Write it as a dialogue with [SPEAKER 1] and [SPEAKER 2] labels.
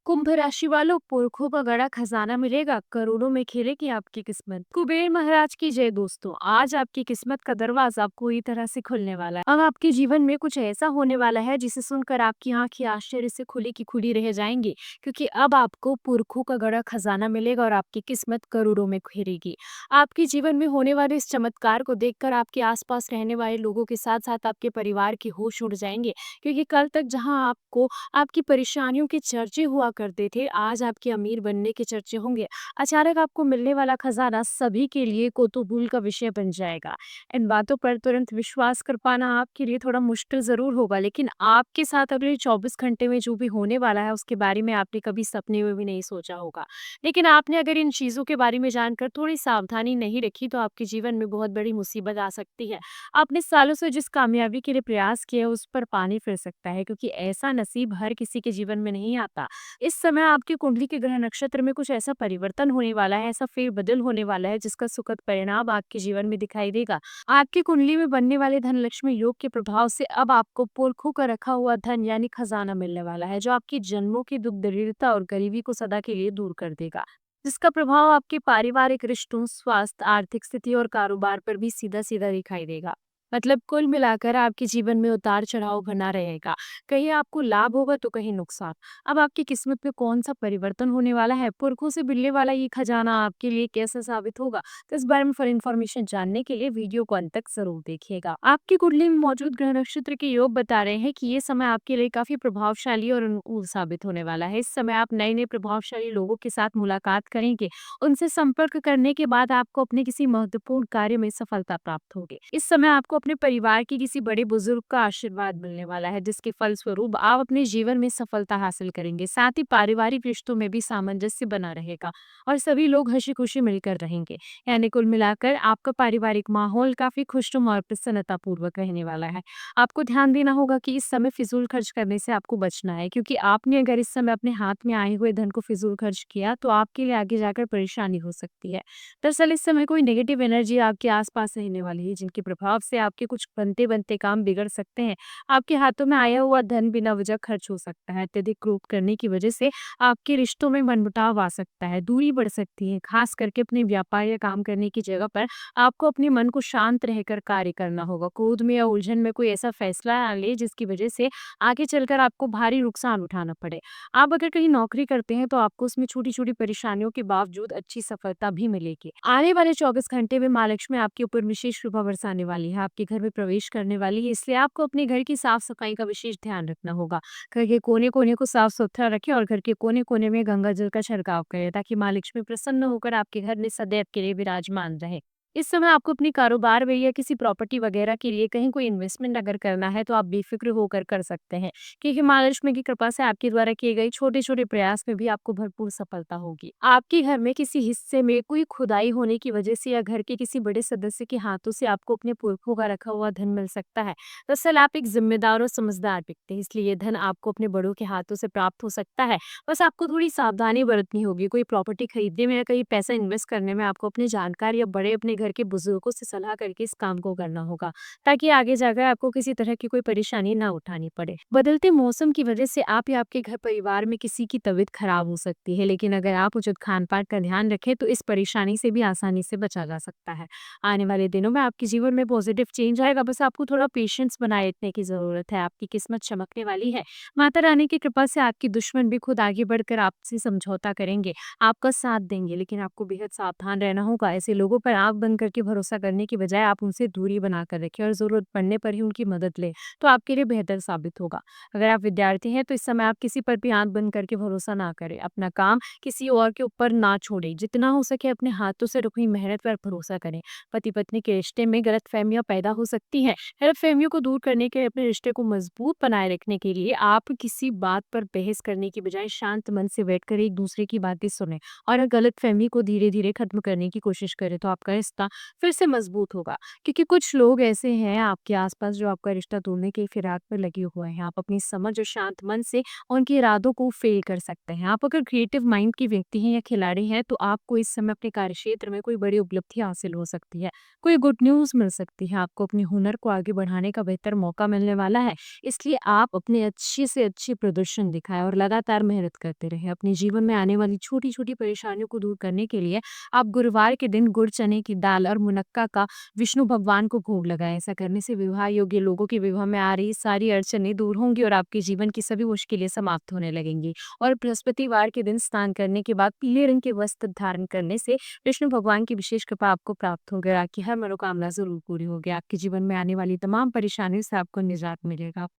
[SPEAKER 1] कुंभ राशि वालों, पुरखों का गड़ा खजाना मिलेगा, करोड़ों में खिलेगी आपकी किस्मत। कुबेर महाराज की जय दोस्तों। आज आपकी किस्मत का दरवाजा पूरी तरह से खुलने वाला है। अब आपके जीवन में कुछ ऐसा होने वाला है जिसे सुनकर आपकी आंखें आश्चर्य से खुली की खुली रह जाएंगी, क्योंकि अब आपको पुरखों का गड़ा खजाना मिलेगा और आपकी किस्मत करोड़ों में खिलेगी। आपके जीवन में होने वाले इस चमत्कार को देखकर आपके आसपास रहने वाले लोगों के साथ साथ आपके परिवार के होश उड़ जाएंगे, क्योंकि कल तक जहां आपको आपकी परेशानियों के चर्चे हुआ करते थे, आज आपके अमीर बनने के चर्चे होंगे। अचानक आपको मिलने वाला खजाना सभी के लिए कौतूहल का विषय बन जाएगा। इन बातों पर तुरंत विश्वास कर पाना आपके लिए थोड़ा मुश्किल ज़रूर होगा, लेकिन आपके साथ अगले 24 घंटे में जो भी होने वाला है, उसके बारे में आपने कभी सपने में भी नहीं सोचा होगा। लेकिन आपने अगर इन चीज़ों के बारे में जानकर थोड़ी सावधानी नहीं रखी, तो आपके जीवन में बहुत बड़ी मुसीबत आ सकती है। आपने सालों से जिस कामयाबी के लिए प्रयास किया, उस पर पानी फिर सकता है, क्योंकि ऐसा नसीब हर किसी के जीवन में नहीं आता। इस समय आपकी कुंडली के ग्रह नक्षत्र में कुछ ऐसा परिवर्तन होने वाला है, ऐसा फेरबदल होने वाला है, जिसका सुखद परिणाम आपके जीवन में दिखाई देगा। आपकी कुंडली में बनने वाले धन लक्ष्मी योग के प्रभाव से अब आपको पुरखों का रखा हुआ धन यानी खजाना मिलने वाला है, जो आपकी जन्मों की दुख दरिद्रता और गरीबी को सदा के लिए दूर कर देगा, जिसका प्रभाव आपके पारिवारिक रिश्तों, स्वास्थ्य, आर्थिक स्थिति और कारोबार पर भी सीधा सीधा दिखाई देगा। मतलब कुल मिलाकर आपके जीवन में उतार चढ़ाव बना रहेगा। कहीं आपको लाभ होगा तो कहीं नुकसान। अब आपकी किस्मत में कौन सा परिवर्तन होने वाला है, पुरखों से मिलने वाला ये खजाना आपके लिए कैसा साबित होगा, तो इस बारे में फुल इन्फॉर्मेशन जानने के लिए वीडियो को अंत तक जरूर देखिएगा। आपकी कुंडली में मौजूद ग्रह नक्षत्र के योग बता रहे हैं कि ये समय आपके लिए काफी प्रभावशाली और अनुकूल साबित होने वाला है। इस समय आप नए नए प्रभावशाली लोगों के साथ मुलाकात करेंगे। उनसे संपर्क करने के बाद आपको अपने किसी महत्वपूर्ण कार्य में सफलता प्राप्त होगी। इस समय आपको अपने परिवार के किसी बड़े बुजुर्ग का आशीर्वाद मिलने वाला है, जिसके फलस्वरूप आप अपने जीवन में सफलता हासिल करेंगे। साथ ही पारिवारिक रिश्तों में भी सामंजस्य बना रहेगा और सभी लोग हंसी खुशी मिलकर रहेंगे। यानी कुल मिलाकर आपका पारिवारिक माहौल काफी खुशनुमा और प्रसन्नता पूर्वक रहने वाला है। आपको ध्यान देना होगा कि इस समय फिजूल खर्च करने से आपको बचना है, क्योंकि आपने अगर इस समय अपने हाथ में आए हुए धन को फिजूल खर्च किया, तो आपके लिए आगे जाकर परेशानी हो सकती है। दरअसल इस समय कोई नेगेटिव एनर्जी आपके आसपास रहने वाली है, जिनके प्रभाव से आपके कुछ बनते बनते काम बिगड़ सकते हैं। आपके हाथों में आया हुआ धन बिना वजह खर्च हो सकता है। अत्यधिक क्रोध करने की वजह से आपके रिश्तों में मनमुटाव आ सकता है, दूरी बढ़ सकती है। खास करके अपने व्यापार या काम करने की जगह पर आपको अपने मन को शांत रहकर कार्य करना होगा। क्रोध में या उलझन में कोई ऐसा फैसला ना ले जिसकी वजह से आगे चलकर आपको भारी नुकसान उठाना पड़े। आप अगर कहीं नौकरी करते हैं, तो आपको उसमें छोटी-छोटी परेशानियों के बावजूद अच्छी सफलता भी मिलेगी। आने वाले 24 घंटे में माँ लक्ष्मी आपके ऊपर विशेष कृपा बरसाने वाली है, आपके घर में प्रवेश करने वाली है, इसलिए आपको अपने घर की साफ-सफाई का विशेष ध्यान रखना होगा। घर के कोने-कोने को साफ-सुथरा रखें और घर के कोने-कोने में गंगा जल का छिड़काव करें, ताकि माँ लक्ष्मी प्रसन्न होकर आपके घर में सदैव के लिए विराजमान रहें। इस समय आपको अपनी कारोबार में या किसी प्रॉपर्टी वगैरह के लिए कहीं कोई इन्वेस्टमेंट अगर करना है, तो आप बेफिक्र होकर कर सकते हैं, क्योंकि माँ लक्ष्मी की कृपा से आपके द्वारा किए गए छोटे-छोटे प्रयास में भी आपको भरपूर सफलता होगी। आपके घर में किसी हिस्से में कोई खुदाई होने की वजह से या घर के किसी बड़े सदस्य के हाथों से आपको अपने पुरखों का रखा हुआ धन मिल सकता है। दरअसल आप एक जिम्मेदार और समझदार व्यक्ति हैं, इसलिए ये धन आपको अपने बड़ों के हाथों से प्राप्त हो सकता है। बस आपको थोड़ी सावधानी बरतनी होगी। कोई प्रॉपर्टी खरीदने में या कहीं पैसा इन्वेस्ट करने में आपको अपने जानकार या बड़े अपने घर के बुजुर्गों से सलाह करके इस काम को करना होगा, ताकि आगे जाकर आपको किसी तरह की कोई परेशानी ना उठानी पड़े। बदलते मौसम की वजह से आप या आपके घर परिवार में किसी की तबीयत खराब हो सकती है, लेकिन अगर आप उचित खान-पान का ध्यान रखें, तो इस परेशानी से भी आसानी से बचा जा सकता है। आने वाले दिनों में आपके जीवन में पॉजिटिव चेंज आएगा, बस आपको थोड़ा पेशेंस बनाए रखने की ज़रूरत है। आपकी किस्मत चमकने वाली है। माता रानी की कृपा से आपके दुश्मन भी खुद आगे बढ़कर आपसे समझौता करेंगे, आपका साथ देंगे, लेकिन आपको बेहद सावधान रहना होगा। ऐसे लोगों पर आँख बंद करके भरोसा करने की बजाय आप उनसे दूरी बनाकर रखें और ज़रूरत पड़ने पर ही उनकी मदद लें, तो आपके लिए बेहतर साबित होगा। अगर आप विद्यार्थी हैं, तो इस समय आप किसी पर भी आँख बंद करके भरोसा ना करें। अपना काम किसी और के ऊपर ना छोड़ें। जितना हो सके अपने हाथों से रुकी मेहनत पर भरोसा करें। पति-पत्नी के रिश्ते में गलतफ़हमियाँ पैदा हो सकती हैं। गलतफ़हमियों को दूर करने के लिए, अपने रिश्ते को मजबूत बनाए रखने के लिए आप किसी बात पर बहस करने की बजाय शांत मन से बैठकर एक दूसरे की बातें सुनें और गलतफ़हमी को धीरे-धीरे खत्म करने की कोशिश करें, तो आपका रिश्ता रिश्ता फिर से मजबूत होगा। क्योंकि कुछ लोग ऐसे हैं आपके आसपास जो आपका रिश्ता तोड़ने की फिराक में लगे हुए हैं। आप अपनी समझ और शांत मन से उनके इरादों को फेल कर सकते हैं। आप अगर क्रिएटिव माइंड के व्यक्ति हैं या खिलाड़ी हैं, तो आपको इस समय अपने कार्यक्षेत्र में कोई बड़ी उपलब्धि हासिल हो सकती है। कोई गुड न्यूज़ मिल सकती है। आपको अपने हुनर को आगे बढ़ाने का बेहतर मौका मिलने वाला है। इसलिए आप अपने अच्छे से अच्छे प्रदर्शन दिखाएँ और लगातार मेहनत करते रहें। अपने जीवन में आने वाली छोटी-छोटी परेशानियों को दूर करने के लिए आप गुरुवार के दिन गुड़ चने की दाल और मुनक्का का विष्णु भगवान को भोग लगाएँ। ऐसा करने से विवाह योग्य लोगों के विवाह में आ रही सारी अड़चनें दूर होंगी और आपके जीवन की सभी मुश्किलें समाप्त होने लगेंगी। और बृहस्पतिवार के दिन स्नान करने के बाद पीले रंग के वस्त्र धारण करने से विष्णु भगवान की विशेष कृपा आपको प्राप्त होगी और आपकी हर मनोकामना ज़रूर पूरी होगी। आपके जीवन में आने वाली तमाम परेशानियों से आपको निजात मिलेगा।